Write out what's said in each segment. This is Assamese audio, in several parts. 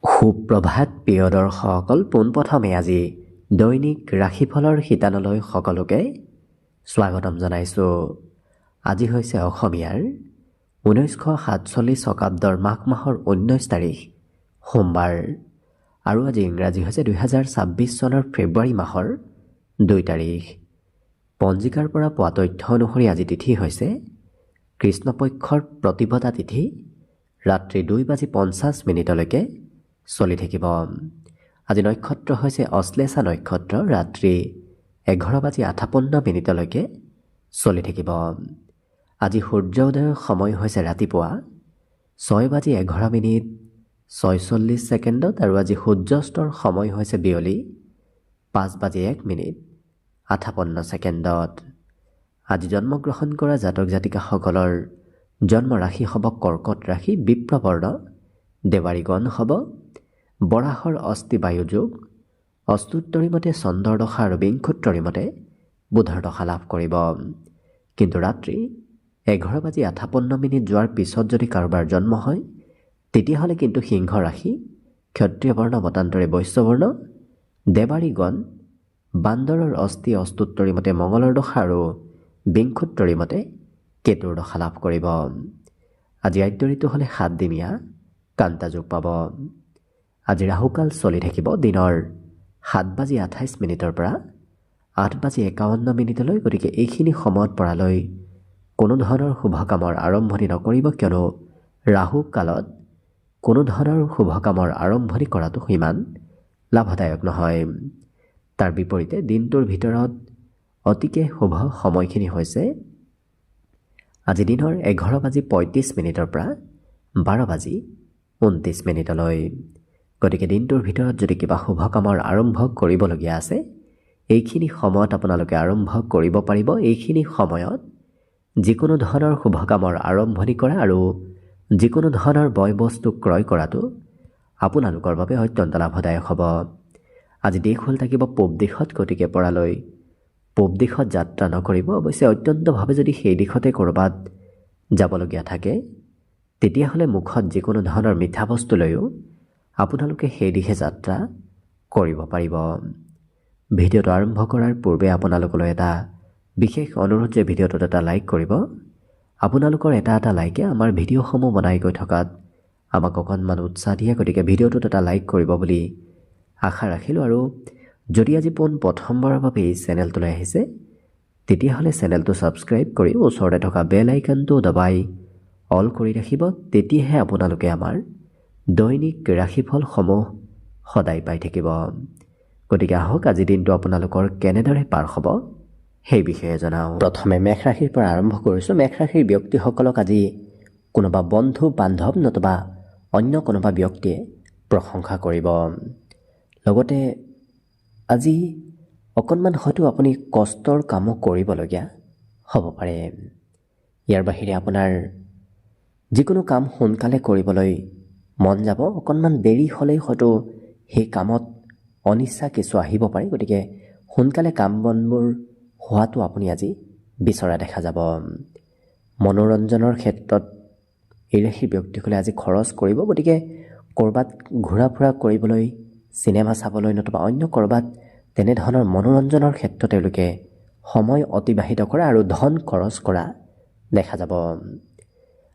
সুপ্ৰভাত প্ৰিয় দৰ্শকসকল, পোনপ্ৰথমে আজি দৈনিক ৰাশিফলৰ শিতানলৈ সকলোকে স্বাগতম জনাইছোঁ। আজি হৈছে অসমীয়াৰ 1947 শকাব্দৰ মাঘ মাহৰ 19 তাৰিখ সোমবাৰ আৰু আজি ইংৰাজী হৈছে 2026 চনৰ ফেব্ৰুৱাৰী মাহৰ 2 তাৰিখ। পঞ্জিকাৰ পৰা পোৱা তথ্য অনুসৰি আজি তিথি হৈছে কৃষ্ণপক্ষৰ প্ৰতিপদা তিথি, ৰাত্ৰি 2:50 চলি থাকিব। আজি নক্ষত্ৰ হৈছে অশ্লেষা নক্ষত্ৰ, ৰাত্ৰি 11:58 চলি থাকিব। আজি সূৰ্য উদয়ৰ সময় হৈছে ৰাতিপুৱা 6:11:46 আৰু আজি সূৰ্যাস্তৰ সময় হৈছে বিয়লি 5:01:58। আজি জন্মগ্ৰহণ কৰা জাতক জাতিকাসকলৰ জন্ম ৰাশি হ'ব কৰ্কট ৰাশি, বিপ্ৰবৰ্ণ, দেৱাৰী গণ হ'ব, বৰাহৰ অস্থি বায়ু যোগ, অস্তুত্তৰী মতে চন্দ্ৰৰ দশা আৰু বিংশোত্তৰী মতে বুধৰ দশা লাভ কৰিব। কিন্তু ৰাত্ৰি 11:58 যোৱাৰ পিছত যদি কাৰোবাৰ জন্ম হয় তেতিয়াহ'লে কিন্তু সিংহ ৰাশি, ক্ষত্ৰিয় বৰ্ণ, মতান্তৰে বৈশ্যবৰ্ণ, দেৱাৰী গণ, বান্দৰৰ অস্থি অস্তুত্তৰী মতে মঙলৰ দশা আৰু বিংশোত্তৰী মতে কেতুৰ দশা লাভ কৰিব। আজি আদ্য ঋতু হ'লে 7 দিনীয়া কান্তা যোগ পাব। আজি ৰাহুকাল চলি থাকিব দিনৰ 7:28 পৰা 8:51। গতিকে এইখিনি সময়ত পৰালৈ কোনো ধৰণৰ শুভ কামৰ আৰম্ভণি নকৰিব, কিয়নো ৰাহু কালত কোনো ধৰণৰ শুভ কামৰ আৰম্ভণি কৰাটো সিমান লাভদায়ক নহয়। তাৰ বিপৰীতে দিনটোৰ ভিতৰত অতিকে শুভ সময়খিনি হৈছে আজি দিনৰ 11:35 পৰা 12:29। গতিকে দিনটোৰ ভিতৰত যদি কিবা শুভ কামৰ আৰম্ভ কৰিবলগীয়া আছে এইখিনি সময়ত আপোনালোকে আৰম্ভ কৰিব পাৰিব। এইখিনি সময়ত যিকোনো ধৰণৰ শুভ কামৰ আৰম্ভণি কৰা আৰু যিকোনো ধৰণৰ বয় বস্তু ক্ৰয় কৰাটো আপোনালোকৰ বাবে অত্যন্ত লাভদায়ক হ'ব। আজি দিশ হ'ল থাকিব পূব দিশত, গতিকে পৰালৈ পূব দিশত যাত্ৰা নকৰিব। অৱশ্যে অত্যন্তভাৱে যদি সেই দিশতে ক'ৰবাত যাবলগীয়া থাকে তেতিয়াহ'লে মুখত যিকোনো ধৰণৰ মিঠা বস্তু লৈও আপোনালোকে সেই দিশে যাত্ৰা কৰিব পাৰিব। ভিডিঅ'টো আৰম্ভ কৰাৰ পূৰ্বে আপোনালোকলৈ এটা বিশেষ অনুৰোধ যে ভিডিঅ'টোত এটা লাইক কৰিব। আপোনালোকৰ এটা লাইকে আমাৰ ভিডিঅ'সমূহ বনাই গৈ থকাত আমাক অকণমান উৎসাহ দিয়ে, গতিকে ভিডিঅ'টোত এটা লাইক কৰিব বুলি আশা ৰাখিলোঁ। আৰু যদি আজি প্ৰথমবাৰৰ বাবে এই চেনেলটোলৈ আহিছে তেতিয়াহ'লে চেনেলটো ছাবস্ক্ৰাইব কৰি ওচৰতে থকা বেল আইকনটো দবাই অল কৰি ৰাখিব। তেতিয়াহে আপোনালোকে আমাৰ দৈনিক ৰাশিফলসমূহ সদায় পাই থাকিব। গতিকে আহক আজি দিনটো আপোনালোকৰ কেনেদৰে পাৰ হ'ব সেই বিষয়ে জনাওঁ। প্ৰথমে মেষ ৰাশিৰ পৰা আৰম্ভ কৰিছোঁ। মেষ ৰাশিৰ ব্যক্তিসকলক আজি কোনোবা বন্ধু বান্ধৱ নতুবা অন্য কোনোবা ব্যক্তিয়ে প্ৰশংসা কৰিব। লগতে আজি অকণমান হয়তো আপুনি কষ্টৰ কামো কৰিবলগীয়া হ'ব পাৰে। ইয়াৰ বাহিৰে আপোনাৰ যিকোনো কাম সোনকালে কৰিবলৈ মন যাব। অকণমান দেৰি হ'লেই হয়তো সেই কামত অনিচ্ছা কিছু আহিব পাৰে। গতিকে সোনকালে কাম বনবোৰ হোৱাটো আপুনি আজি বিচৰা দেখা যাব। মনোৰঞ্জনৰ ক্ষেত্ৰত এই ৰাশিৰ ব্যক্তিসকলে আজি খৰচ কৰিব। গতিকে ক'ৰবাত ঘূৰা ফুৰা কৰিবলৈ, চিনেমা চাবলৈ নতুবা অন্য ক'ৰবাত তেনেধৰণৰ মনোৰঞ্জনৰ ক্ষেত্ৰত তেওঁলোকে সময় অতিবাহিত কৰা আৰু ধন খৰচ কৰা দেখা যাব।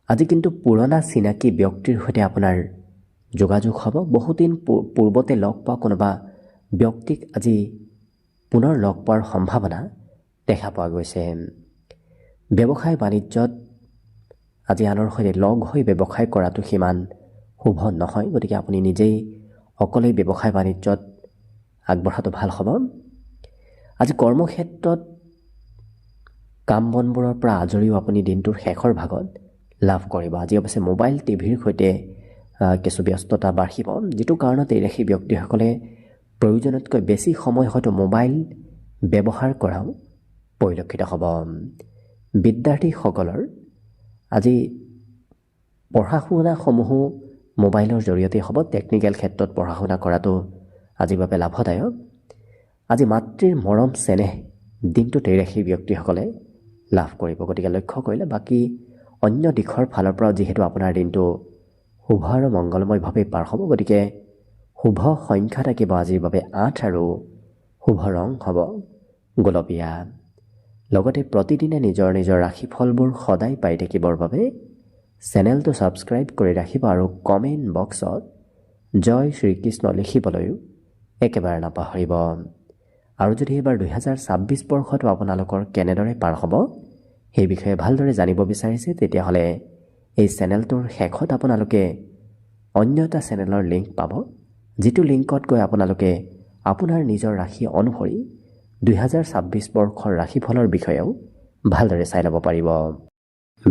আজি কিন্তু পুৰণা চিনাকি ব্যক্তিৰ সৈতে আপোনাৰ যোগাযোগ হ'ব। বহুদিন পূৰ্বতে লগ পোৱা কোনোবা ব্যক্তিক আজি পুনৰ লগ পোৱাৰ সম্ভাৱনা দেখা পোৱা গৈছে। ব্যৱসায় বাণিজ্যত আজি আনৰ সৈতে লগ হৈ ব্যৱসায় কৰাটো সিমান শুভ নহয়। গতিকে আপুনি নিজেই অকলেই ব্যৱসায় বাণিজ্যত আগবঢ়াটো ভাল হ'ব। আজি কৰ্মক্ষেত্ৰত কাম বনবোৰৰ পৰা আজৰিও আপুনি দিনটোৰ শেষৰ ভাগত লাভ কৰিব। আজি অৱশ্যে মোবাইল টিভিৰ সৈতে কিছু ব্যস্ততা বাঢ়িব, যিটো কাৰণত এই ৰাশিৰ ব্যক্তিসকলে প্ৰয়োজনতকৈ বেছি সময় হয়তো মোবাইল ব্যৱহাৰ কৰাও পৰিলক্ষিত হ'ব। বিদ্যাৰ্থীসকলৰ আজি পঢ়া শুনাসমূহো মোবাইলৰ জৰিয়তে হ'ব। টেকনিকেল ক্ষেত্ৰত পঢ়া শুনা কৰাটো আজিৰ বাবে লাভদায়ক। আজি মাতৃৰ মৰম চেনেহ দিনটোত এই ৰাশিৰ ব্যক্তিসকলে লাভ কৰিব। গতিকে লক্ষ্য কৰিলে বাকী অন্য দিশৰ ফালৰ পৰা যিহেতু আপোনাৰ দিনটো শুভ আৰু মংগলময়ভাৱে পাৰ হ'ব, গতিকে শুভ সংখ্যা থাকিব আজিৰ বাবে 8 আৰু শুভ ৰং হ'ব গোলপীয়া। লগতে প্ৰতিদিনে নিজৰ নিজৰ ৰাশিফলবোৰ সদায় পাই থাকিবৰ বাবে চেনেলটো ছাবস্ক্ৰাইব কৰি ৰাখিব আৰু কমেণ্ট বক্সত জয় শ্ৰীকৃষ্ণ লিখিবলৈও একেবাৰে নাপাহৰিব। আৰু যদি এইবাৰ 2026 বৰ্ষটো আপোনালোকৰ কেনেদৰে পাৰ হ'ব সেই বিষয়ে ভালদৰে জানিব বিচাৰিছে তেতিয়াহ'লে এই চেনেলটোৰ শেষত আপোনালোকে অন্য এটা চেনেলৰ লিংক পাব, যিটো লিংকত গৈ আপোনালোকে আপোনাৰ নিজৰ ৰাশি অনুসৰি 2026 বৰ্ষৰ ৰাশিফলৰ বিষয়েও ভালদৰে চাই ল'ব পাৰিব।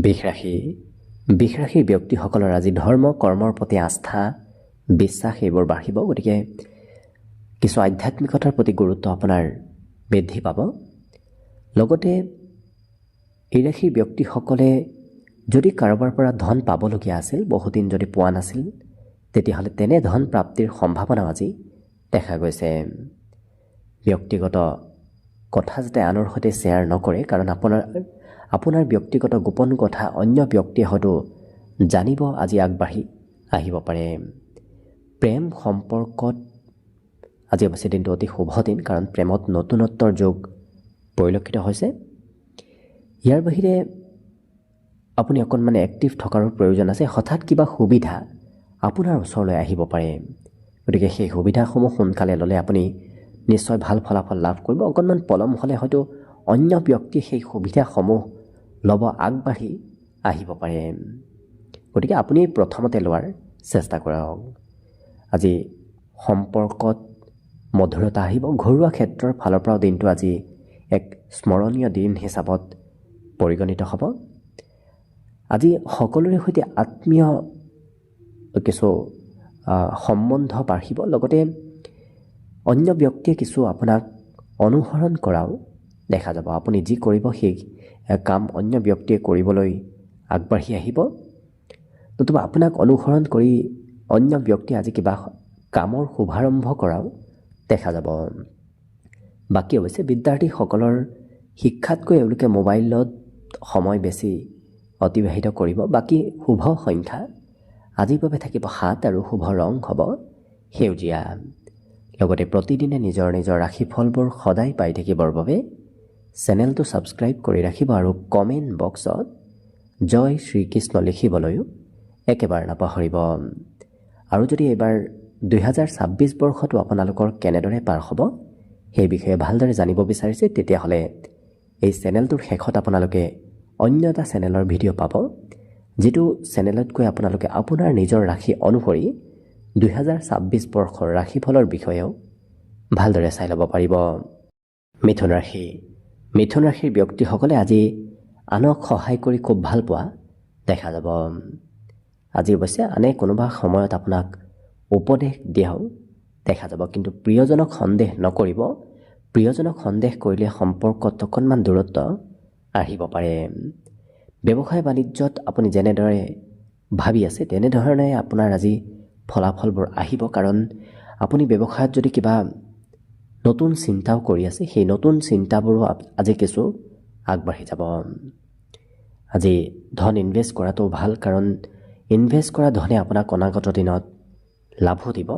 বৃষ ৰাশিৰ ব্যক্তিসকলৰ আজি ধৰ্ম কৰ্মৰ প্ৰতি আস্থা বিশ্বাস এইবোৰ বাঢ়িব। গতিকে কিছু আধ্যাত্মিকতাৰ প্ৰতি গুৰুত্ব আপোনাৰ বৃদ্ধি পাব। লগতে এই ৰাশিৰ ব্যক্তিসকলে যদি কাৰোবাৰ পৰা ধন পাবলগীয়া আছিল, বহুদিন যদি পোৱা নাছিল, তেতিয়াহ'লে তেনে ধন প্ৰাপ্তিৰ সম্ভাৱনাও আজি দেখা গৈছে। ব্যক্তিগত কথা যাতে আনৰ সৈতে শ্বেয়াৰ নকৰে, কাৰণ আপোনাৰ ব্যক্তিগত গোপন কথা অন্য ব্যক্তিয়ে হয়তো জানিব আজি আগবাঢ়ি আহিব পাৰে। প্ৰেম সম্পৰ্কত আজি অৱশ্যে দিনটো অতি শুভ দিন, কাৰণ প্ৰেমত নতুনত্বৰ যোগ পৰিলক্ষিত হৈছে। ইয়াৰ বাহিৰে আপুনি অকণমান এক্টিভ থকাৰো প্ৰয়োজন আছে। হঠাৎ কিবা সুবিধা আপোনাৰ ওচৰলৈ আহিব পাৰে, গতিকে সেই সুবিধাসমূহ সোনকালে ল'লে আপুনি নিশ্চয় ভাল ফলাফল লাভ কৰিব। অকণমান পলম হ'লে হয়তো অন্য ব্যক্তিয়ে সেই সুবিধাসমূহ ল'ব আগবাঢ়ি আহিব পাৰে, গতিকে আপুনি প্ৰথমতে লোৱাৰ চেষ্টা কৰক। আজি সম্পৰ্কত মধুৰতা আহিব। ঘৰুৱা ক্ষেত্ৰৰ ফালৰ পৰাও দিনটো আজি এক স্মৰণীয় দিন হিচাপত পৰিগণিত হ'ব। আজি সকলোৰে সৈতে আত্মীয় কিছু সম্বন্ধ বাঢ়িব। লগতে অন্য ব্যক্তিয়ে কিছু আপোনাক অনুসৰণ কৰাও দেখা যাব। আপুনি যি কৰিব সেই কাম অন্য ব্যক্তিয়ে কৰিবলৈ আগবাঢ়ি আহিব, নতুবা আপোনাক অনুসৰণ কৰি অন্য ব্যক্তিয়ে আজি কিবা কামৰ শুভাৰম্ভ কৰাও দেখা যাব। বাকী অৱশ্যে বিদ্যাৰ্থীসকলৰ শিক্ষাতকৈ এওঁলোকে মোবাইলত সময় বেছি অতিবাহিত কৰিব। বাকী শুভ সংখ্যা আজিৰ বাবে থাকিব 7 আৰু শুভ ৰং হ'ব সেউজীয়া। লগতে প্ৰতিদিনে নিজৰ নিজৰ ৰাশিফলবোৰ সদায় পাই থাকিবৰ বাবে চেনেলটো ছাবস্ক্ৰাইব কৰি ৰাখিব আৰু কমেণ্ট বক্সত জয় শ্ৰীকৃষ্ণ লিখিবলৈও একেবাৰে নাপাহৰিব। আৰু যদি এইবাৰ 2026 বৰ্ষটো আপোনালোকৰ কেনেদৰে পাৰ হ'ব সেই বিষয়ে ভালদৰে জানিব বিচাৰিছে তেতিয়াহ'লে এই চেনেলটোৰ শেষত আপোনালোকে অন্য এটা চেনেলৰ ভিডিঅ' পাব, যিটো চেনেলত গৈ আপোনালোকে আপোনাৰ নিজৰ ৰাশি অনুসৰি 2026 বৰ্ষৰ ৰাশিফলৰ বিষয়েও ভালদৰে চাই ল'ব পাৰিব। মিথুন ৰাশিৰ ব্যক্তিসকলে আজি আনক সহায় কৰি খুব ভাল পোৱা দেখা যাব। আজি অৱশ্যে আনে কোনোবা সময়ত আপোনাক উপদেশ দিয়াও দেখা যাব, কিন্তু প্ৰিয়জনক সন্দেহ নকৰিব। প্ৰিয়জনক সন্দেহ কৰিলে সম্পৰ্কত অকণমান দূৰত্ব আহিব পাৰে। ব্যৱসায় বাণিজ্যত আপুনি যেনেদৰে ভাবি আছে তেনেধৰণে আপোনাৰ আজি ফলাফলবোৰ আহিব, কাৰণ আপুনি ব্যৱসায়ত যদি কিবা নতুন চিন্তাও কৰি আছে সেই নতুন চিন্তাবোৰো আজি কিছু আগবাঢ়ি যাব। আজি ধন ইনভেষ্ট কৰাটো ভাল, কাৰণ ইনভেষ্ট কৰা ধনে আপোনাক অনাগত দিনত লাভো দিব।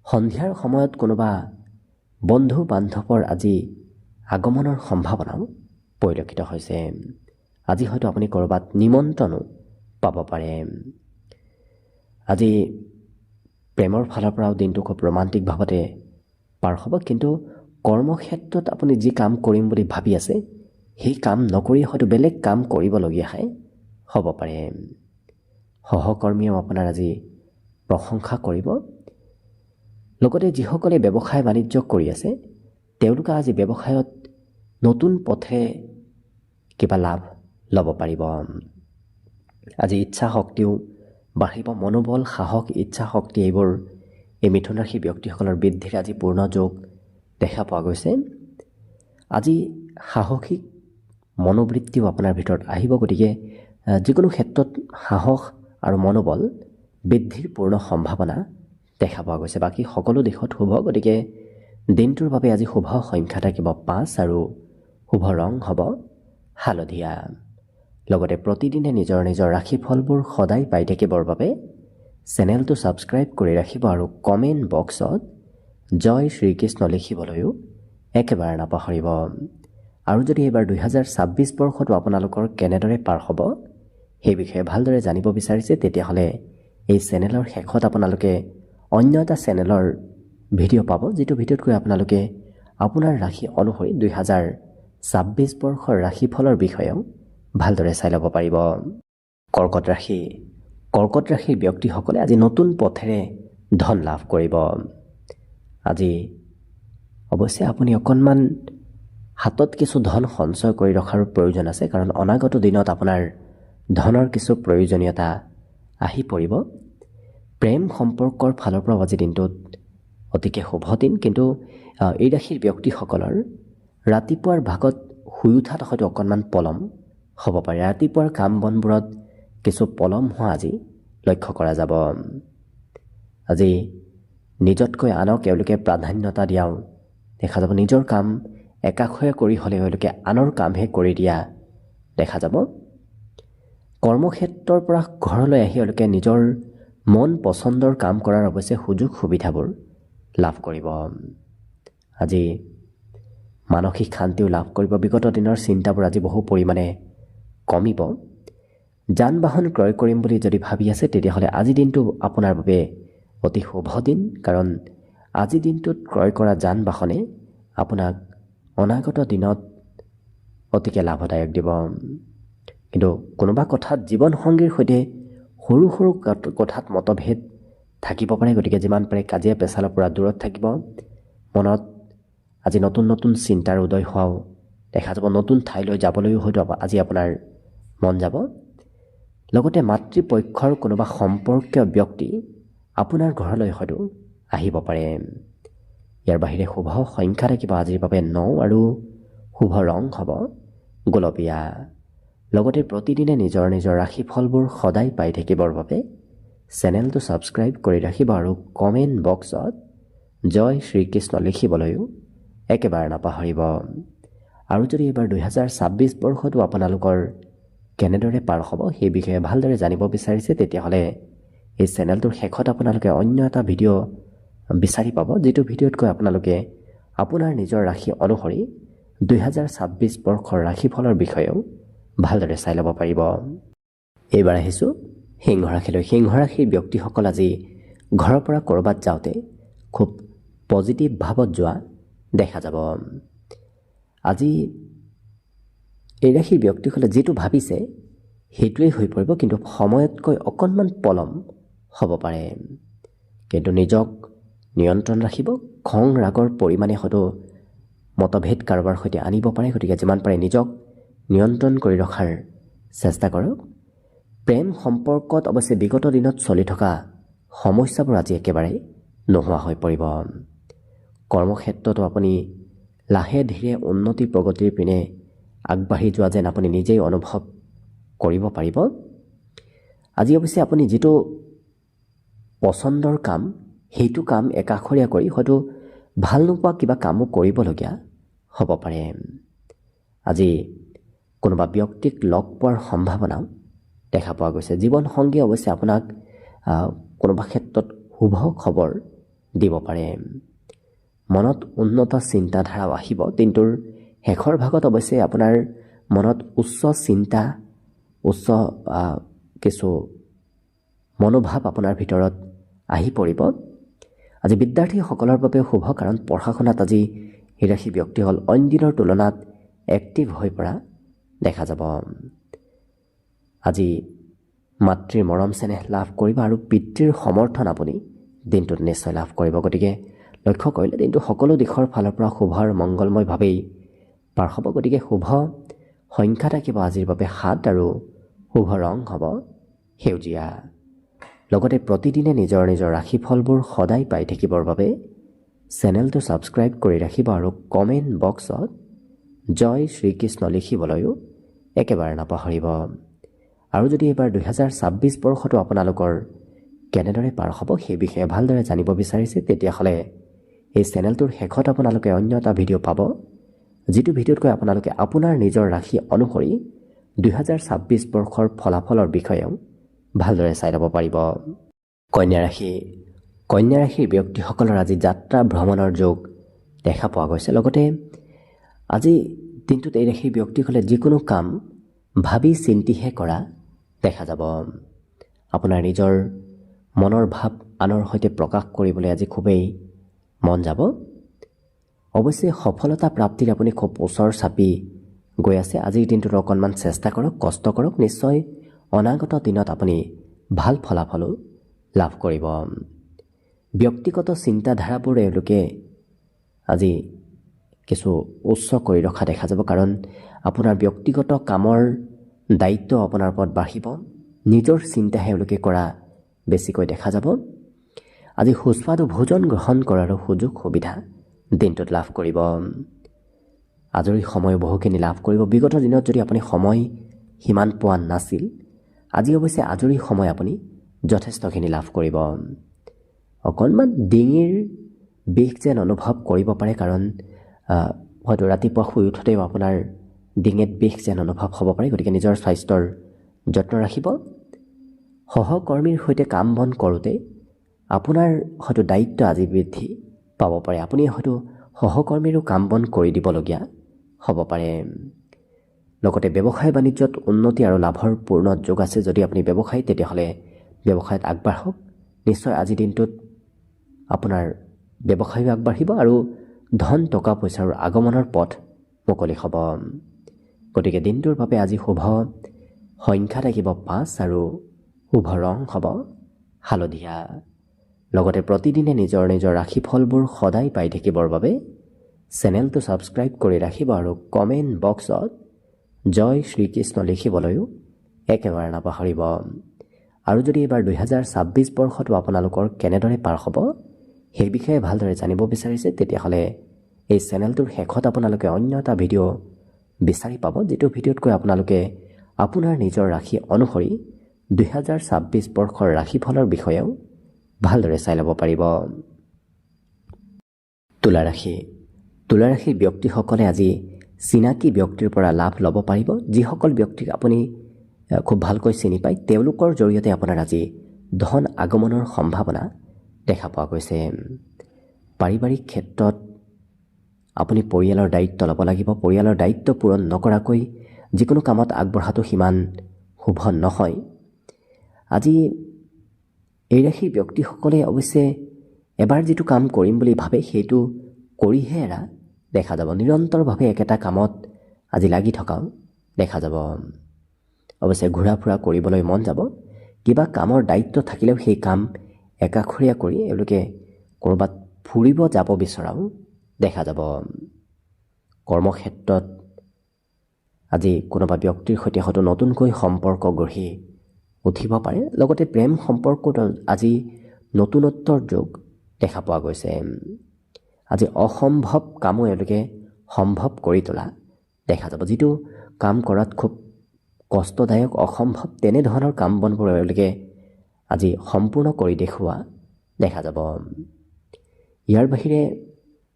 সন্ধিয়াৰ সময়ত কোনোবা বন্ধু বান্ধৱৰ আজি আগমনৰ সম্ভাৱনাও পৰিলক্ষিত হৈছে। আজি হয়তো আপুনি ক'ৰবাত নিমন্ত্ৰণো পাব পাৰে। আজি প্ৰেমৰ ফালৰ পৰাও দিনটো খুব ৰোমান্টিক ভাৱতে পাৰ হ'ব, কিন্তু কৰ্মক্ষেত্ৰত আপুনি যি কাম কৰিম বুলি ভাবি আছে সেই কাম নকৰি হয়তো বেলেগ কাম কৰিবলগীয়া হ'ব পাৰে। সহকৰ্মীয়েও আপোনাৰ আজি প্ৰশংসা কৰিব। লগতে যিসকলে ব্যৱসায় বাণিজ্য কৰি আছে তেওঁলোকে আজি ব্যৱসায়ত নতুন পথে কিবা লাভ ল'ব পাৰিব। আজি ইচ্ছা শক্তিও বাঢ়িব। মনোবল, সাহস, ইচ্ছা শক্তি এইবোৰ এই মিথুন ৰাশিৰ ব্যক্তিসকলৰ বৃদ্ধিৰ আজি পূৰ্ণ যোগ দেখা পোৱা গৈছে। আজি সাহসিক মনোবৃত্তিও আপোনাৰ ভিতৰত আহিব, গতিকে যিকোনো ক্ষেত্ৰত সাহস আৰু মনোবল বৃদ্ধিৰ পূৰ্ণ সম্ভাৱনা দেখা পোৱা গৈছে। বাকী সকলো দিশত শুভ, গতিকে দিনটোৰ বাবে আজি শুভ সংখ্যা থাকিব 5 আৰু শুভ ৰং হ'ব হালধীয়া। লগতে প্ৰতিদিনে নিজৰ নিজৰ ৰাশিফলবোৰ সদায় পাই থাকিবৰ বাবে চেনেলটো ছাবস্ক্ৰাইব কৰি ৰাখিব আৰু কমেণ্ট বক্সত জয় শ্ৰীকৃষ্ণ লিখিবলৈও একেবাৰে নাপাহৰিব। আৰু যদি এইবাৰ 2026 বৰ্ষটো আপোনালোকৰ কেনেদৰে পাৰ হ'ব সেই বিষয়ে ভালদৰে জানিব বিচাৰিছে, তেতিয়াহ'লে এই চেনেলৰ শেষত আপোনালোকে অন্য এটা চেনেলৰ ভিডিঅ' পাব, যিটো ভিডিঅ'ত গৈ আপোনালোকে আপোনাৰ ৰাশি অনুসৰি 2026 বৰ্ষৰ ৰাশিফলৰ বিষয়েও ভালদৰে চাই ল'ব পাৰিব। কৰ্কট ৰাশি। কৰ্কট ৰাশিৰ ব্যক্তিসকলে আজি নতুন পথেৰে ধন লাভ কৰিব। আজি অৱশ্যে আপুনি অকণমান হাতত কিছু ধন সঞ্চয় কৰি ৰখাৰ প্ৰয়োজন আছে, কাৰণ অনাগত দিনত আপোনাৰ ধনৰ কিছু প্ৰয়োজনীয়তা আহি পৰিব। প্ৰেম সম্পৰ্কৰ ফালৰ পৰাও আজি দিনটোত অতিকে শুভ দিন, কিন্তু এই ৰাশিৰ ব্যক্তিসকলৰ ৰাতিপুৱাৰ ভাগত শুই উঠাত হয়তো অকণমান পলম হ'ব পাৰে। ৰাতিপুৱাৰ কাম বনবোৰত কিছু পলম হোৱা আজি লক্ষ্য কৰা যাব। আজি নিজতকৈ আনক এওঁলোকে প্ৰাধান্যতা দিয়াও দেখা যাব। নিজৰ কাম একাষৰে কৰি হ'লে এওঁলোকে আনৰ কামহে কৰি দিয়া দেখা যাব। কৰ্মক্ষেত্ৰৰ পৰা ঘৰলৈ আহি এওঁলোকে নিজৰ মন পচন্দৰ কাম কৰাৰ অৱশ্যে সুযোগ সুবিধাবোৰ লাভ কৰিব। আজি মানসিক শান্তিও লাভ কৰিব। বিগত দিনৰ চিন্তাবোৰ আজি বহু পৰিমাণে কমিব। যান বাহন ক্ৰয় কৰিম বুলি যদি ভাবি আছে, তেতিয়াহ'লে আজি দিনটো আপোনাৰ বাবে অতি শুভ দিন, কাৰণ আজি দিনটোত ক্ৰয় কৰা যান বাহনে আপোনাক অনাগত দিনত অতিকে লাভদায়ক দিব। কিন্তু কোনোবা কথাত জীৱনসংগীৰ সৈতে সৰু সৰু কথাত মতভেদ থাকিব পাৰে, গতিকে যিমান পাৰে কাজিয়া পেচালৰ পৰা দূৰত থাকিব। মনত আজি নতুন নতুন চিন্তাৰ উদয় হোৱাও দেখা যাব। নতুন ঠাইলৈ যাবলৈও হয়তো আজি আপোনাৰ মন যাব। লগতে মাতৃপক্ষৰ কোনোবা সম্পৰ্কীয় ব্যক্তি আপোনাৰ ঘৰলৈ হয়তো আহিব পাৰে। ইয়াৰ বাহিৰে শুভ সংখ্যা থাকিব আজিৰ বাবে 9 আৰু শুভ ৰং হ'ব গোলপীয়া। লগতে প্ৰতিদিনে নিজৰ নিজৰ ৰাশিফলবোৰ সদায় পাই থাকিবৰ বাবে চেনেলটো ছাবস্ক্ৰাইব কৰি ৰাখিব আৰু কমেণ্ট বক্সত জয় শ্ৰীকৃষ্ণ লিখিবলৈও একেবাৰে নাপাহৰিব। আৰু যদি এইবাৰ 2026 বৰ্ষটো আপোনালোকৰ কেনেদৰে পাৰ হ'ব সেই বিষয়ে ভালদৰে জানিব বিচাৰিছে, তেতিয়াহ'লে এই চেনেলটোৰ শেষত আপোনালোকে অন্য এটা ভিডিঅ' বিচাৰি পাব, যিটো ভিডিঅ'তকৈ আপোনালোকে আপোনাৰ নিজৰ ৰাশি অনুসৰি 2026 বৰ্ষৰ ৰাশিফলৰ বিষয়েও ভালদৰে চাই ল'ব পাৰিব। এইবাৰ আহিছোঁ সিংহ ৰাশিলৈ। সিংহ ৰাশিৰ ব্যক্তিসকল আজি ঘৰৰ পৰা ক'ৰবাত যাওঁতে খুব পজিটিভ ভাৱত যোৱা দেখা যাব। আজি এই ৰাশিৰ ব্যক্তিসকলে যিটো ভাবিছে সেইটোৱেই হৈ পৰিব, কিন্তু সময়তকৈ অকণমান পলম হ'ব পাৰে। কিন্তু নিজক নিয়ন্ত্ৰণ ৰাখিব। খং ৰাগৰ পৰিমাণে হয়তো মতভেদ কাৰোবাৰ সৈতে আনিব পাৰে, গতিকে যিমান পাৰে নিজক নিয়ন্ত্ৰণ কৰি ৰখাৰ চেষ্টা কৰক। প্ৰেম সম্পৰ্কত অৱশ্যে বিগত দিনত চলি থকা সমস্যাবোৰ আজি একেবাৰে নোহোৱা হৈ পৰিব। কৰ্মক্ষেত্ৰতো আপুনি লাহে ধীৰে উন্নতি প্ৰগতিৰ পিনে আগবাঢ়ি যোৱা যেন আপুনি নিজেই অনুভৱ কৰিব পাৰিব। আজি অৱশ্যে আপুনি যিটো পচন্দৰ কাম সেইটো কাম একাষৰীয়া কৰি হয়তো ভাল নোপোৱা কিবা কামো কৰিবলগীয়া হ'ব পাৰে। আজি কোনোবা ব্যক্তিক লগ পোৱাৰ সম্ভাৱনাও দেখা পোৱা গৈছে। জীৱনসংগী অৱশ্যে আপোনাক কোনোবা ক্ষেত্ৰত শুভ খবৰ দিব পাৰে। মনত উন্নত চিন্তাধাৰাও আহিব। দিনটোৰ শেষৰ ভাগত অৱশ্যে আপোনাৰ মনত উচ্চ চিন্তা, উচ্চ কিছু মনোভাৱ আপোনাৰ ভিতৰত আহি পৰিব। আজি বিদ্যাৰ্থীসকলৰ বাবে শুভ, কাৰণ পঢ়া শুনাত আজি এই ৰাশি ব্যক্তিসকল অইন দিনৰ তুলনাত এক্টিভ হৈ পৰা দেখা যাব। আজি মাতৃৰ মৰম চেনেহ লাভ কৰিব আৰু পিতৃৰ সমৰ্থন আপুনি দিনটোত নিশ্চয় লাভ কৰিব। গতিকে লক্ষ্য কৰিলে দিনটো সকলো দিশৰ ফালৰ পৰা শুভ আৰু মংগলময়ভাৱেই পাৰ হ'ব। গতিকে শুভ সংখ্যা থাকিব আজিৰ বাবে 7 আৰু শুভ ৰং হ'ব সেউজীয়া। লগতে প্ৰতিদিনে নিজৰ নিজৰ ৰাশিফলবোৰ সদায় পাই থাকিবৰ বাবে চেনেলটো ছাবস্ক্ৰাইব কৰি ৰাখিব আৰু কমেণ্ট বক্সত জয় শ্ৰীকৃষ্ণ লিখিবলৈও একেবাৰে নাপাহৰিব। আৰু যদি এইবাৰ 2026 বৰ্ষটো আপোনালোকৰ কেনেদৰে পাৰ হ'ব সেই বিষয়ে ভালদৰে জানিব বিচাৰিছে, তেতিয়াহ'লে এই চেনেলটোৰ শেষত আপোনালোকে অন্য এটা ভিডিঅ' পাব, যিটো ভিডিঅ'তকৈ আপোনালোকে আপোনাৰ নিজৰ ৰাশি অনুসৰি 2026 বৰ্ষৰ ফলাফলৰ বিষয়েও ভালদৰে চাই ল'ব পাৰিব। কন্যা ৰাশিৰ ব্যক্তিসকলৰ আজি যাত্ৰা ভ্ৰমণৰ যোগ দেখা পোৱা গৈছে। লগতে আজি দিনটোত এই ৰাশিৰ ব্যক্তিসকলে যিকোনো কাম ভাবি চিন্তিহে কৰা দেখা যাব। আপোনাৰ নিজৰ মনৰ ভাৱ আনৰ সৈতে প্ৰকাশ কৰিবলৈ আজি খুবেই মন যাব। অৱশ্যে সফলতা প্ৰাপ্তিৰ আপুনি খুব ওচৰ চাপি গৈ আছে। আজিৰ দিনটোত অকণমান চেষ্টা কৰক, কষ্ট কৰক, নিশ্চয় অনাগত দিনত আপুনি ভাল ফলাফলো লাভ কৰিব। ব্যক্তিগত চিন্তাধাৰাবোৰ এওঁলোকে আজি কিছু উচ্চ কৰি ৰখা দেখা যাব, কাৰণ আপোনাৰ ব্যক্তিগত কামৰ দায়িত্ব আপোনাৰ ওপৰত বাঢ়িব। নিজৰ চিন্তাহে এওঁলোকে কৰা বেছিকৈ দেখা যাব। আজি সুস্বাদু ভোজন গ্ৰহণ কৰাৰো সুযোগ সুবিধা দিনটোত লাভ কৰিব। আজৰি সময় বহুখিনি লাভ কৰিব। বিগত দিনত যদি আপুনি সময় সিমান পোৱা নাছিল, আজি অৱশ্যে আজৰি সময় আপুনি যথেষ্টখিনি লাভ কৰিব। অকণমান ডিঙিৰ বিষ যেন অনুভৱ কৰিব পাৰে, কাৰণ হয়তো ৰাতিপুৱা শুই উঠোঁতেও আপোনাৰ ডিঙিত বিষ যেন অনুভৱ হ'ব পাৰে। গতিকে নিজৰ স্বাস্থ্যৰ যত্ন ৰাখিব। সহকৰ্মীৰ সৈতে কাম বন কৰোঁতে আপোনাৰ হয়তো দায়িত্ব আজি বৃদ্ধি পাব পাৰে। আপুনি হয়তো সহকৰ্মীৰো কাম বন কৰি দিবলগীয়া হ'ব পাৰে। লগতে ব্যৱসায় বাণিজ্যত উন্নতি আৰু লাভৰ পূৰ্ণ যোগ আছে। যদি আপুনি ব্যৱসায়ী, তেতিয়াহ'লে ব্যৱসায়ত আগবাঢ়ক। নিশ্চয় আজিৰ দিনটোত আপোনাৰ ব্যৱসায়ো আগবাঢ়িব আৰু ধন টকা পইচাৰ আগমনৰ পথ মুকলি হ'ব। গতিকে দিনটোৰ বাবে আজি শুভ সংখ্যা থাকিব 5 আৰু শুভ ৰং হ'ব হালধীয়া। লগতে প্ৰতিদিনে নিজৰ ৰাশিফলবোৰ সদায় পাই থাকিবৰ বাবে চেনেলটো ছাবস্ক্ৰাইব কৰি ৰাখিব আৰু কমেণ্ট বক্সত জয় শ্ৰীকৃষ্ণ লিখিবলৈও একেবাৰে নাপাহৰিব। আৰু যদি এইবাৰ 2026 বৰ্ষটো আপোনালোকৰ কেনেদৰে পাৰ হ'ব সেই বিষয়ে ভালদৰে জানিব বিচাৰিছে, তেতিয়াহ'লে এই চেনেলটোৰ শেষত আপোনালোকে অন্য এটা ভিডিঅ' বিচাৰি পাব, যিটো ভিডিঅ'তকৈ আপোনালোকে আপোনাৰ নিজৰ ৰাশি অনুসৰি 2026 বৰ্ষৰ ৰাশিফলৰ বিষয়েও ভালদৰে চাই ল'ব পাৰিব। তুলা ৰাশিৰ ব্যক্তিসকলে আজি চিনাকি ব্যক্তিৰ পৰা লাভ ল'ব পাৰিব। যিসকল ব্যক্তিক আপুনি খুব ভালকৈ চিনি পায়, তেওঁলোকৰ জৰিয়তে আপোনাৰ আজি ধন আগমনৰ সম্ভাৱনা দেখা পোৱা গৈছে। পাৰিবাৰিক ক্ষেত্ৰত আপুনি পৰিয়ালৰ দায়িত্ব ল'ব লাগিব। পৰিয়ালৰ দায়িত্ব পূৰণ নকৰাকৈ যিকোনো কামত আগবঢ়াটো সিমান শুভ নহয়। আজি এই ৰাশিৰ ব্যক্তিসকলে অৱশ্যে এবাৰ যিটো কাম কৰিম বুলি ভাবে সেইটো কৰিহে এৰা দেখা যাব। নিৰন্তৰভাৱে একেটা কামত আজি লাগি থকাও দেখা যাব। অৱশ্যে ঘূৰা ফুৰা কৰিবলৈ মন যাব। কিবা কামৰ দায়িত্ব থাকিলেও সেই কাম একাষৰীয়া কৰি এওঁলোকে ক'ৰবাত ফুৰিব যাব বিচৰাও দেখা যাব। কৰ্মক্ষেত্ৰত আজি কোনোবা ব্যক্তিৰ সৈতে হয়তো নতুনকৈ সম্পৰ্ক গঢ়ি উঠিব পাৰে। লগতে প্ৰেম সম্পৰ্কত আজি নতুনত্বৰ যোগ দেখা পোৱা গৈছে। আজি অসম্ভৱ কামো এওঁলোকে সম্ভৱ কৰি তোলা দেখা যাব। যিটো কাম কৰাত খুব কষ্টদায়ক, অসম্ভৱ, তেনেধৰণৰ কাম বনবোৰ এওঁলোকে আজি সম্পূৰ্ণ কৰি দেখুওৱা দেখা যাব। ইয়াৰ বাহিৰে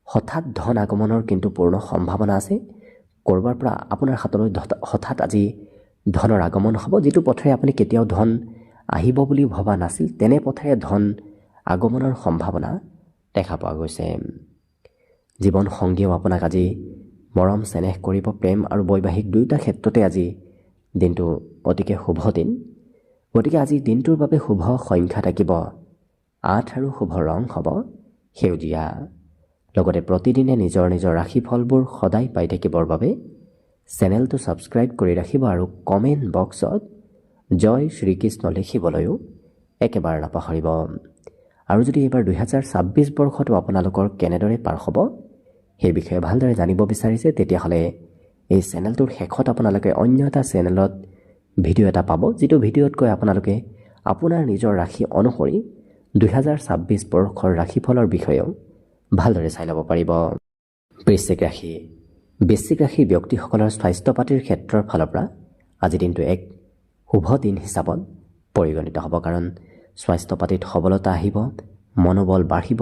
হঠাৎ ধন আগমনৰ কিন্তু পূৰ্ণ সম্ভাৱনা আছে। ক'ৰবাৰ পৰা আপোনাৰ হাতলৈ হঠাৎ আজি ধনৰ আগমন হ'ব, যিটো পথেৰে আপুনি কেতিয়াও ধন আহিব বুলি ভবা নাছিল, তেনে পথেৰে ধন আগমনৰ সম্ভাৱনা দেখা পোৱা গৈছে। জীৱন সংগীয়েও আপোনাক আজি মৰম চেনেহ কৰিব। প্ৰেম আৰু বৈবাহিক দুয়োটা ক্ষেত্ৰতে আজি দিনটো অতিকে শুভ দিন। গতিকে আজি দিনটোৰ বাবে শুভ সংখ্যা থাকিব 8 আৰু শুভ ৰং হ'ব সেউজীয়া। লগতে প্ৰতিদিনে নিজৰ ৰাশিফলবোৰ সদায় পাই থাকিবৰ বাবে চেনেলটো ছাবস্ক্ৰাইব কৰি ৰাখিব আৰু কমেণ্ট বক্সত জয় শ্ৰীকৃষ্ণ লিখিবলৈও একেবাৰে নাপাহৰিব। আৰু যদি এইবাৰ 2026 বৰ্ষটো আপোনালোকৰ কেনেদৰে পাৰ হ'ব সেই বিষয়ে ভালদৰে জানিব বিচাৰিছে, তেতিয়াহ'লে এই চেনেলটোৰ শেষত আপোনালোকে অন্য এটা চেনেলত ভিডিঅ' এটা পাব, যিটো ভিডিঅ'তকৈ আপোনালোকে আপোনাৰ নিজৰ ৰাশি অনুসৰি 2026 বৰ্ষৰ ৰাশিফলৰ বিষয়েও ভালদৰে চাই ল'ব পাৰিব। বৃশ্চিক ৰাশিৰ ব্যক্তিসকলৰ স্বাস্থ্য পাতিৰ ক্ষেত্ৰৰ ফালৰ পৰা আজি দিনটো এক শুভ দিন হিচাপত পৰিগণিত হ'ব, কাৰণ স্বাস্থ্য পাতিত সবলতা আহিব, মনোবল বাঢ়িব।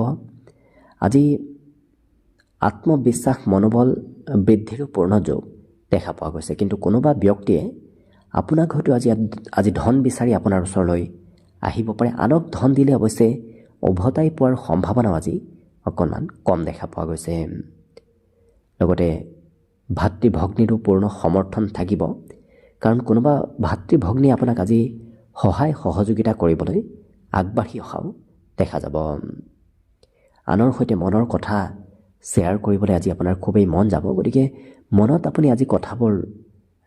আজি আত্মবিশ্বাস, মনোবল বৃদ্ধিৰো পূৰ্ণ যোগ দেখা পোৱা গৈছে। কিন্তু কোনোবা ব্যক্তিয়ে আপোনাক হয়তো আজি ধন বিচাৰি আপোনাৰ ওচৰলৈ আহিব পাৰে। আনক ধন দিলে অৱশ্যে উভতাই পোৱাৰ সম্ভাৱনাও আজি অকণমান কম দেখা পোৱা গৈছে। লগতে ভাতৃ ভগ্নীৰো পূৰ্ণ সমৰ্থন থাকিব, কাৰণ কোনোবা ভাতৃ ভগ্নী আপোনাক আজি সহায় সহযোগিতা কৰিবলৈ আগবাঢ়ি অহাও দেখা যাব। আনৰ সৈতে মনৰ কথা শ্বেয়াৰ কৰিবলৈ আজি আপোনাৰ খুবেই মন যাব। গতিকে মনত আপুনি আজি কথাবোৰ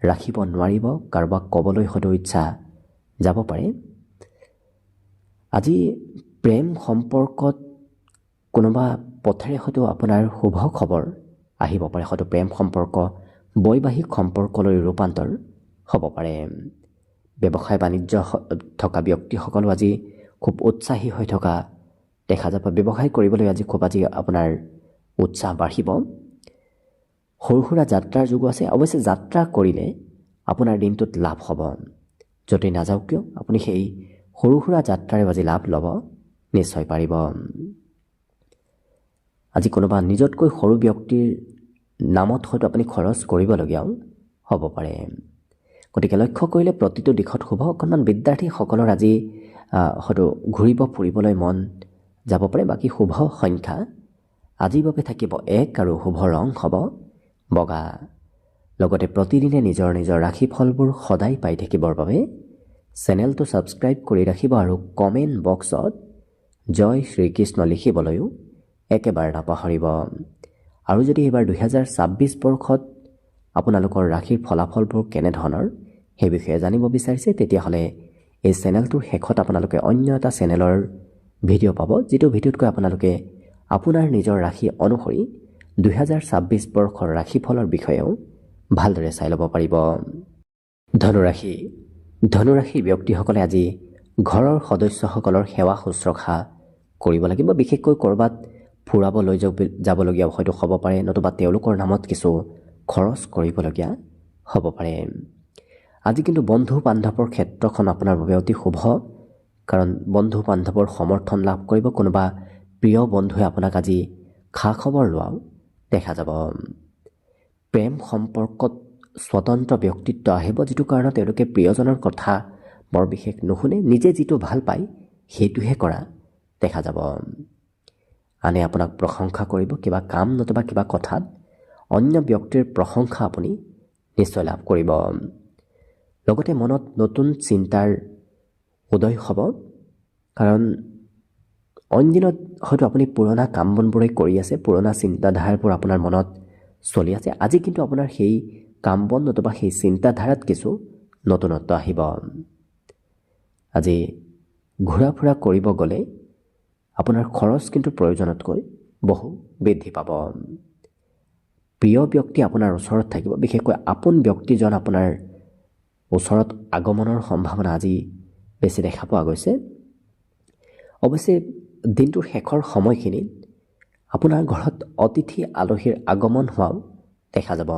ৰাখিব নোৱাৰিব, কাৰোবাক ক'বলৈ হয়তো ইচ্ছা যাব পাৰে। আজি প্ৰেম সম্পৰ্কত কোনোবা পথেৰে হয়তো আপোনাৰ শুভ খবৰ আহিব পাৰে, হয়তো প্ৰেম সম্পৰ্ক বৈবাহিক সম্পৰ্কলৈ ৰূপান্তৰ হ'ব পাৰে। ব্যৱসায় বাণিজ্য থকা ব্যক্তিসকলো আজি খুব উৎসাহী হৈ থকা দেখা যাব। ব্যৱসায় কৰিবলৈ আজি খুব আপোনাৰ উৎসাহ বাঢ়িব। সৰু সুৰা যাত্ৰাৰ যোগো আছে। অৱশ্যে যাত্ৰা কৰিলে আপোনাৰ দিনটোত লাভ হ'ব। য'তেই নাযাওক কিয় আপুনি সেই সৰু সুৰা যাত্ৰাৰে আজি লাভ ল'ব নিশ্চয় পাৰিব। আজি কোনোবা নিজতকৈ সৰু ব্যক্তিৰ নামত হয়তো আপুনি খৰচ কৰিবলগীয়াও হ'ব পাৰে। গতিকে লক্ষ্য কৰিলে প্ৰতিটো দিশত শুভ। অকণমান বিদ্যাৰ্থীসকলৰ আজি হয়তো ঘূৰিব ফুৰিবলৈ মন যাব পাৰে। বাকী শুভ সংখ্যা আজিৰ বাবে থাকিব 1 আৰু শুভ ৰং হ'ব বগা। লগতে প্ৰতিদিনে নিজৰ নিজৰ ৰাশিফলবোৰ সদায় পাই থাকিবৰ বাবে চেনেলটো ছাবস্ক্ৰাইব কৰি ৰাখিব আৰু কমেণ্ট বক্সত জয় শ্ৰীকৃষ্ণ লিখিবলৈও একেবাৰে নাপাহৰিব। আৰু যদি এইবাৰ 2026 বৰ্ষত আপোনালোকৰ ৰাশিৰ ফলাফলবোৰ কেনেধৰণৰ সেই বিষয়ে জানিব বিচাৰিছে, তেতিয়াহ'লে এই চেনেলটোৰ শেষত আপোনালোকে অন্য এটা চেনেলৰ ভিডিঅ' পাব, যিটো ভিডিঅ'তকৈ আপোনালোকে আপোনাৰ নিজৰ ৰাশি অনুসৰি 2026 বৰ্ষৰ ৰাশিফলৰ বিষয়েও ভালদৰে চাই ল'ব পাৰিব। ধনুৰাশি। ধনুৰাশিৰ ব্যক্তিসকলে আজি ঘৰৰ সদস্যসকলৰ সেৱা শুশ্ৰূষা কৰিব লাগিব। বিশেষকৈ ক'ৰবাত ফুৰাব লৈ যাবলগীয়াও হয়তো হ'ব পাৰে, নতুবা তেওঁলোকৰ নামত কিছু খৰচ কৰিবলগীয়া হ'ব পাৰে। আজি কিন্তু বন্ধু বান্ধৱৰ ক্ষেত্ৰখন আপোনাৰ বাবে অতি শুভ, কাৰণ বন্ধু বান্ধৱৰ সমৰ্থন লাভ কৰিব। কোনোবা প্ৰিয় বন্ধুৱে আপোনাক আজি খা খবৰ লোৱাও দেখা যাব। প্ৰেম সম্পৰ্কত স্বতন্ত্ৰ ব্যক্তিত্ব আহিব, যিটো কাৰণত তেওঁলোকে প্ৰিয়জনৰ কথা বৰ বিশেষ নুশুনে, নিজে যিটো ভাল পায় সেইটোহে কৰা দেখা যাব। আনে আপোনাক প্ৰশংসা কৰিব, কিবা কাম নতুবা কিবা কথাত অন্য ব্যক্তিৰ প্ৰশংসা আপুনি নিশ্চয় লাভ কৰিব। লগতে মনত নতুন চিন্তাৰ উদয় হ'ব, কাৰণ অইন দিনত হয়তো আপুনি পুৰণা কাম বনবোৰেই কৰি আছে, পুৰণা চিন্তাধাৰাবোৰ আপোনাৰ মনত চলি আছে। আজি কিন্তু আপোনাৰ সেই কাম বন নতুবা সেই চিন্তাধাৰাত কিছু নতুনত্ব আহিব। আজি ঘূৰা ফুৰা কৰিব গ'লে আপোনাৰ খৰচ কিন্তু প্ৰয়োজনতকৈ বহু বৃদ্ধি পাব। প্ৰিয় ব্যক্তি আপোনাৰ ওচৰত থাকিব, বিশেষকৈ আপোন ব্যক্তিজন আপোনাৰ ওচৰত আগমনৰ সম্ভাৱনা আজি বেছি দেখা পোৱা গৈছে। অৱশ্যে দিনটোৰ শেষৰ সময়খিনিত আপোনাৰ ঘৰত অতিথি আলহীৰ আগমন হোৱাও দেখা যাব।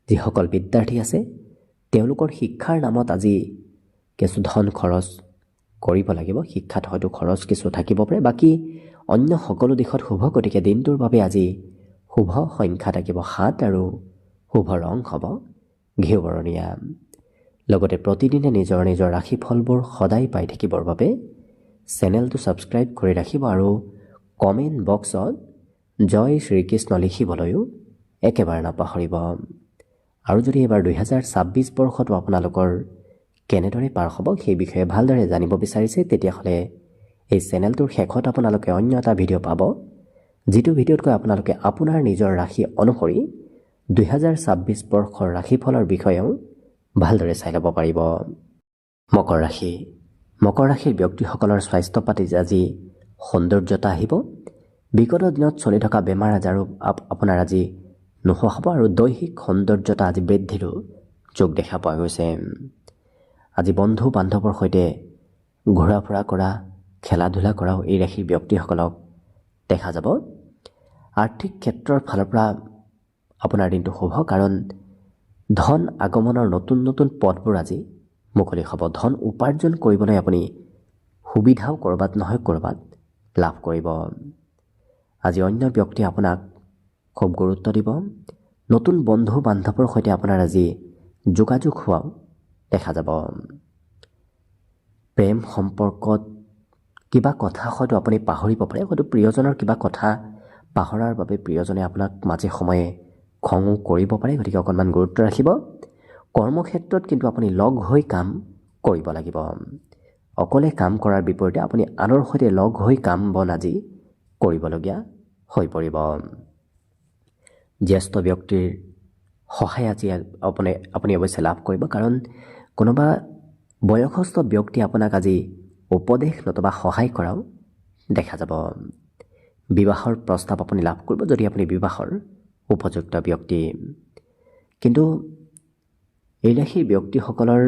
যিসকল বিদ্যাৰ্থী আছে তেওঁলোকৰ শিক্ষাৰ নামত আজি কিছু ধন খৰচ কৰিব লাগিব। শিক্ষাত হয়তো খৰচ কিছু থাকিব পাৰে, বাকী অন্য সকলো দিশত শুভ। গতিকে দিনটোৰ বাবে আজি শুভ সংখ্যা থাকিব 7 আৰু শুভ ৰং হ'ব ঘিউ বৰণীয়া। লগতে প্ৰতিদিনে নিজৰ নিজৰ ৰাশিফলবোৰ সদায় পাই থাকিবৰ বাবে চেনেলটো ছাবস্ক্ৰাইব কৰি ৰাখিব আৰু কমেণ্ট বক্সত জয় শ্ৰীকৃষ্ণ লিখিবলৈও একেবাৰে নাপাহৰিব। আৰু যদি এইবাৰ 2026 বৰ্ষতো আপোনালোকৰ কেনেদৰে পাৰ হ'ব সেই বিষয়ে ভালদৰে জানিব বিচাৰিছে, তেতিয়াহ'লে এই চেনেলটোৰ শেষত আপোনালোকে অন্য এটা ভিডিঅ' পাব, যিটো ভিডিঅ'তকৈ আপোনালোকে আপোনাৰ নিজৰ ৰাশি অনুসৰি 2026 বৰ্ষৰ ৰাশিফলৰ বিষয়েও ভালদৰে চাই ল'ব পাৰিব। মকৰ ৰাশি। মকৰ ৰাশিৰ ব্যক্তিসকলৰ স্বাস্থ্য পাতি আজি সৌন্দৰ্যতা আহিব। বিগত দিনত চলি থকা বেমাৰ আজাৰো আপোনাৰ আজি নোহোৱা হ'ব আৰু দৈহিক সৌন্দৰ্যতা আজি বৃদ্ধিৰো যোগ দেখা পোৱা গৈছে। আজি বন্ধু বান্ধৱৰ সৈতে ঘূৰা ফুৰা কৰা, খেলা ধূলা কৰাও এই ৰাশিৰ ব্যক্তিসকলক দেখা যাব। আৰ্থিক ক্ষেত্ৰৰ ফালৰ পৰা আপোনাৰ দিনটো শুভ, কাৰণ ধন আগমনৰ নতুন নতুন পথবোৰ আজি মুকলি হ'ব। ধন উপাৰ্জন কৰিবলৈ আপুনি সুবিধাও ক'ৰবাত নহয় ক'ৰবাত লাভ কৰিব। আজি অন্য ব্যক্তিয়ে আপোনাক খুব গুৰুত্ব দিব। নতুন বন্ধু বান্ধৱৰ সৈতে আপোনাৰ আজি যোগাযোগ হোৱাও দেখা যাব। প্ৰেম সম্পৰ্কত কিবা কথা হয়তো আপুনি পাহৰিব পাৰে, হয়তো প্ৰিয়জনৰ কিবা কথা পাহৰাৰ বাবে প্ৰিয়জনে আপোনাক মাজে সময়ে খঙো কৰিব পাৰে। গতিকে অকণমান গুৰুত্ব ৰাখিব। কৰ্মক্ষেত্ৰত কিন্তু আপুনি লগ হৈ কাম কৰিব লাগিব। অকলে কাম কৰাৰ বিপৰীতে আপুনি আনৰ সৈতে লগ হৈ কাম বন আজি কৰিবলগীয়া হৈ পৰিব। জ্যেষ্ঠ ব্যক্তিৰ সহায় আজি আপুনি অৱশ্যে লাভ কৰিব, কাৰণ কোনোবা বয়সস্থ ব্যক্তি আপোনাক আজি উপদেশ নতুবা সহায় কৰাও দেখা যাব। বিবাহৰ প্ৰস্তাৱ আপুনি লাভ কৰিব যদি আপুনি বিবাহৰ উপযুক্ত ব্যক্তি। কিন্তু এই ৰাশিৰ ব্যক্তিসকলৰ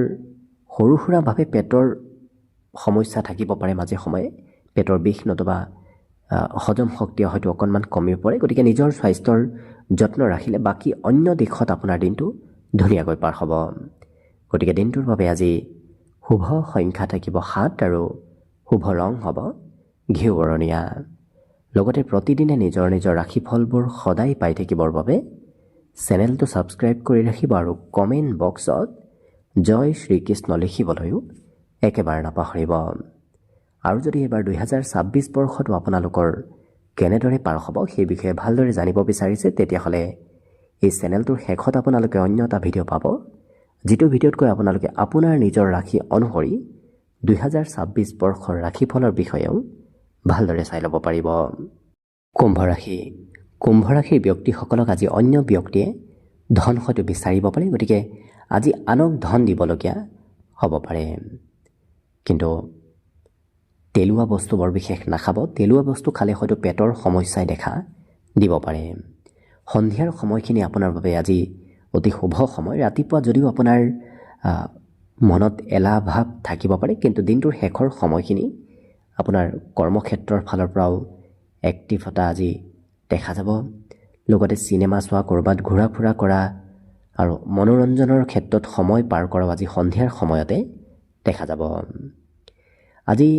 সৰু সুৰাভাৱে পেটৰ সমস্যা থাকিব পাৰে, মাজে সময়ে পেটৰ বিষ নতুবা হজম শক্তি হয়তো অকণমান কমি পৰে। গতিকে নিজৰ স্বাস্থ্যৰ যত্ন ৰাখিলে বাকী অন্য দিশত আপোনাৰ দিনটো ধুনীয়াকৈ পাৰ হ'ব। গতিকে দিনটোৰ বাবে আজি শুভ সংখ্যা থাকিব 7 আৰু শুভ ৰং হ'ব ঘিউ বৰণীয়া। লগতে প্ৰতিদিনে নিজৰ নিজৰ ৰাশিফলবোৰ সদায় পাই থাকিবৰ বাবে চেনেলটো ছাবস্ক্ৰাইব কৰি ৰাখিব আৰু কমেণ্ট বক্সত জয় শ্ৰীকৃষ্ণ লিখিবলৈও একেবাৰে নাপাহৰিব। আৰু যদি এইবাৰ 2026 বৰ্ষটো আপোনালোকৰ কেনেদৰে পাৰ হ'ব সেই বিষয়ে ভালদৰে জানিব বিচাৰিছে, তেতিয়াহ'লে এই চেনেলটোৰ শেষত আপোনালোকে অন্য এটা ভিডিঅ' পাব, যিটো ভিডিঅ'তকৈ আপোনালোকে আপোনাৰ নিজৰ ৰাশি অনুসৰি 2026 বৰ্ষৰ ৰাশিফলৰ বিষয়েও ভালদৰে চাই ল'ব পাৰিব। কুম্ভ ৰাশি। কুম্ভ ৰাশিৰ ব্যক্তিসকলক আজি অন্য ব্যক্তিয়ে ধন হয়তো বিচাৰিব পাৰে। গতিকে আজি আনক ধন দিবলগীয়া হ'ব পাৰে। কিন্তু তেলুৱা বস্তু বৰ বিশেষ নাখাব। তেলুৱা বস্তু খালে হয়তো পেটৰ সমস্যাই দেখা দিব পাৰে। সন্ধিয়াৰ সময়খিনি আপোনাৰ বাবে আজি অতি শুভ সময়। ৰাতিপুৱা যদিও আপোনাৰ মনত এলাহ ভাৱ থাকিব পাৰে, কিন্তু দিনটোৰ শেষৰ সময়খিনি আপোনাৰ কৰ্মক্ষেত্ৰৰ ফালৰ পৰাও এক্টিভতা আজি দেখা যাব। লগতে চিনেমা চোৱা, ক'ৰবাত ঘূৰা ফুৰা কৰা আৰু মনোৰঞ্জনৰ ক্ষেত্ৰত সময় পাৰ কৰাও আজি সন্ধিয়াৰ সময়তে দেখা যাব। আজি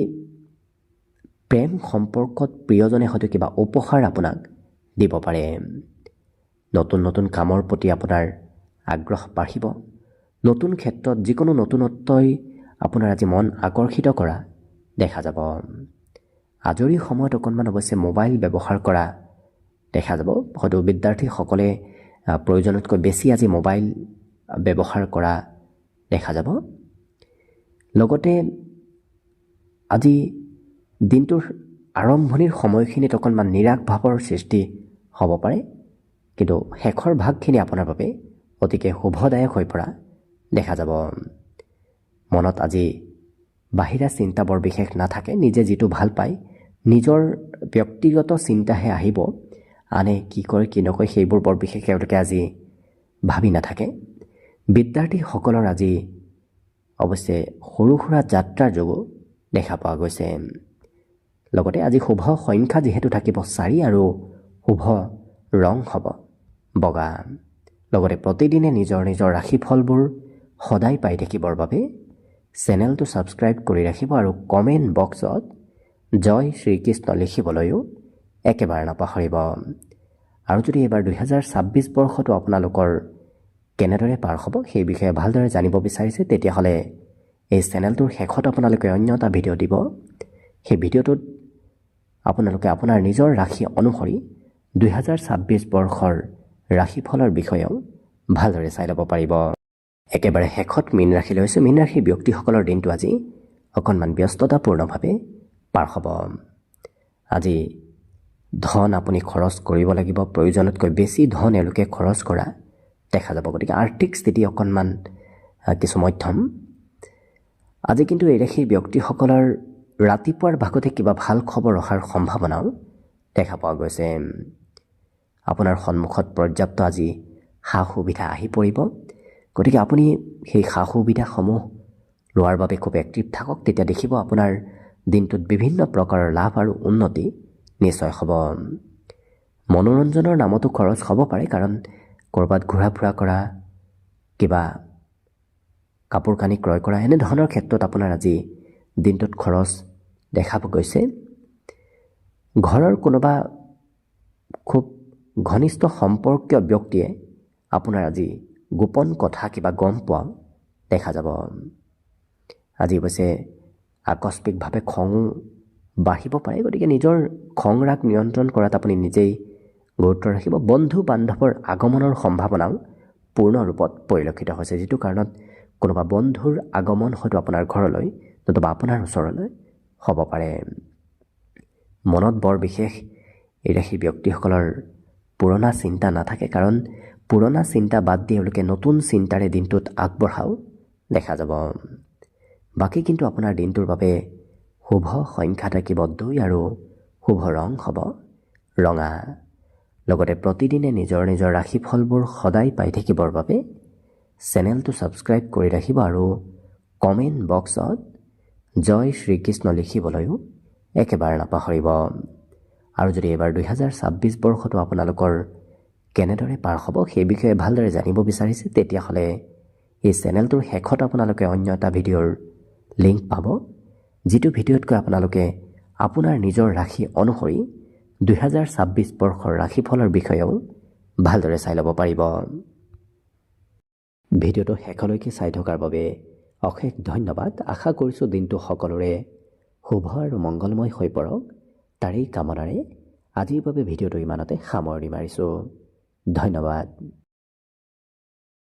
প্ৰেম সম্পৰ্কত প্ৰিয়জনে হয়তো কিবা উপহাৰ আপোনাক দিব পাৰে। নতুন নতুন কামৰ প্ৰতি আপোনাৰ আগ্ৰহ বাঢ়িব। নতুন ক্ষেত্ৰত যিকোনো নতুনত্বই আপোনাৰ আজি মন আকৰ্ষিত কৰা দেখা যাব। আজৰি সময়ত অকণমান অৱশ্যে মোবাইল ব্যৱহাৰ কৰা দেখা যাব। হয়তো বিদ্যাৰ্থীসকলে প্ৰয়োজনতকৈ বেছি আজি মোবাইল ব্যৱহাৰ কৰা দেখা যাব। লগতে আজি দিনটোৰ আৰম্ভণিৰ সময়খিনিত অকণমান নিৰাশ ভাৱৰ সৃষ্টি হ'ব পাৰে, কিন্তু শেষৰ ভাগখিনি আপোনাৰ বাবে অতিকে শুভদায়ক হৈ পৰা দেখা যাব। মনত আজি বাহিৰা চিন্তা বৰ বিশেষ নাথাকে। নিজে যিটো ভাল পায়, নিজৰ ব্যক্তিগত চিন্তাহে আহিব। আনে কি কৰে কি নকয় সেইবোৰ বৰ বিশেষ তেওঁলোকে আজি ভাবি নাথাকে। বিদ্যাৰ্থীসকলৰ আজি অৱশ্যে সৰু সুৰা যাত্ৰাৰ যোগো দেখা পোৱা গৈছে। লগতে আজি শুভ সংখ্যা যিহেতু থাকিব 4 আৰু শুভ ৰং হ'ব বগা। লগতে প্ৰতিদিনে নিজৰ নিজৰ ৰাশিফলবোৰ সদায় পাই থাকিবৰ বাবে চেনেলটো ছাবস্ক্ৰাইব কৰি ৰাখিব আৰু কমেণ্ট বক্সত জয় শ্ৰীকৃষ্ণ লিখিবলৈও একেবাৰে নাপাহৰিব। আৰু যদি এইবাৰ 2026 বৰ্ষটো আপোনালোকৰ কেনেদৰে পাৰ হ'ব সেই বিষয়ে ভালদৰে জানিব বিচাৰিছে, তেতিয়াহ'লে এই চেনেলটোৰ শেষত আপোনালোকে অন্য এটা ভিডিঅ' দিব। সেই ভিডিঅ'টোত আপোনালোকে আপোনাৰ নিজৰ ৰাশি অনুসৰি 2026 বৰ্ষৰ ৰাশিফলৰ বিষয়েও ভালদৰে চাই ল'ব পাৰিব। একেবাৰে শেষত মীন ৰাশি লৈছোঁ। মীন ৰাশিৰ ব্যক্তিসকলৰ দিনটো আজি অকণমান ব্যস্ততাপূৰ্ণভাৱে পাৰ হ'ব। আজি ধন আপুনি খৰচ কৰিব লাগিব। প্ৰয়োজনতকৈ বেছি ধন এওঁলোকে খৰচ কৰা দেখা যাব। গতিকে আৰ্থিক স্থিতি অকণমান কিছু মধ্যম। আজি কিন্তু এই ৰাশিৰ ব্যক্তিসকলৰ ৰাতিপুৱাৰ ভাগতে কিবা ভাল খবৰ অহাৰ সম্ভাৱনাও দেখা পোৱা গৈছে। আপোনাৰ সন্মুখত পৰ্যাপ্ত আজি সা সুবিধা আহি পৰিব। গতিকে আপুনি সেই সা সুবিধাসমূহ লোৱাৰ বাবে খুব এক্টিভ থাকক। তেতিয়া দেখিব আপোনাৰ দিনটোত বিভিন্ন প্ৰকাৰৰ লাভ আৰু উন্নতি নিশ্চয় হ'ব। মনোৰঞ্জনৰ নামতো খৰচ হ'ব পাৰে, কাৰণ ক'ৰবাত ঘূৰা ফুৰা কৰা, কিবা কাপোৰ কানি ক্ৰয় কৰা, এনেধৰণৰ ক্ষেত্ৰত আপোনাৰ আজি দিনটোত খৰচ দেখা গৈছে। ঘৰৰ কোনোবা খুব ঘনিষ্ঠ সম্পৰ্কীয় ব্যক্তিয়ে আপোনাৰ আজি গোপন কথা কিবা গম পোৱা দেখা যাব। আজি অৱশ্যে আকস্মিকভাৱে খং বাঢ়িব পাৰে। গতিকে নিজৰ খং ৰাগ নিয়ন্ত্ৰণ কৰাত আপুনি নিজেই গুৰুত্ব ৰাখিব। বন্ধু বান্ধৱৰ আগমনৰ সম্ভাৱনাও পূৰ্ণ ৰূপত পৰিলক্ষিত হৈছে, যিটো কাৰণত কোনোবা বন্ধুৰ আগমন হয়তো আপোনাৰ ঘৰলৈ নতুবা আপোনাৰ ওচৰলৈ হ'ব পাৰে। মনত বৰ বিশেষ এই ৰাশিৰ ব্যক্তিসকলৰ পুৰণা চিন্তা নাথাকে, কাৰণ পুৰণা চিন্তা বাদ দি এওঁলোকে নতুন চিন্তাৰে দিনটোত আগবঢ়াও দেখা যাব। বাকী কিন্তু আপোনাৰ দিনটোৰ বাবে শুভ সংখ্যা থাকিব 2 আৰু শুভ ৰং হ'ব ৰঙা। লগতে প্ৰতিদিনে নিজৰ নিজৰ ৰাশিফলবোৰ সদায় পাই থাকিবৰ বাবে চেনেলটো ছাবস্ক্ৰাইব কৰি ৰাখিব আৰু কমেণ্ট বক্সত জয় শ্ৰীকৃষ্ণ লিখিবলৈও একেবাৰে নাপাহৰিব। আৰু যদি এইবাৰ 2026 বৰ্ষটো আপোনালোকৰ কেনেদৰে পাৰ হ'ব সেই বিষয়ে ভালদৰে জানিব বিচাৰিছে, তেতিয়াহ'লে এই চেনেলটোৰ শেষত আপোনালোকে অন্য এটা ভিডিঅ'ৰ লিংক পাব, যিটো ভিডিঅ'তকৈ আপোনালোকে আপোনাৰ নিজৰ ৰাশি অনুসৰি 2026 বৰ্ষৰ ৰাশিফলৰ বিষয়েও ভালদৰে চাই ল'ব পাৰিব। ভিডিঅ'টো শেষলৈকে চাই থকাৰ বাবে অশেষ ধন্যবাদ। আশা কৰিছোঁ দিনটো সকলোৰে শুভ আৰু মংগলময় হৈ পৰক, তাৰেই কামনাৰে আজিৰ বাবে ভিডিঅ'টো ইমানতে সামৰণি মাৰিছোঁ। ধন্যবাদ।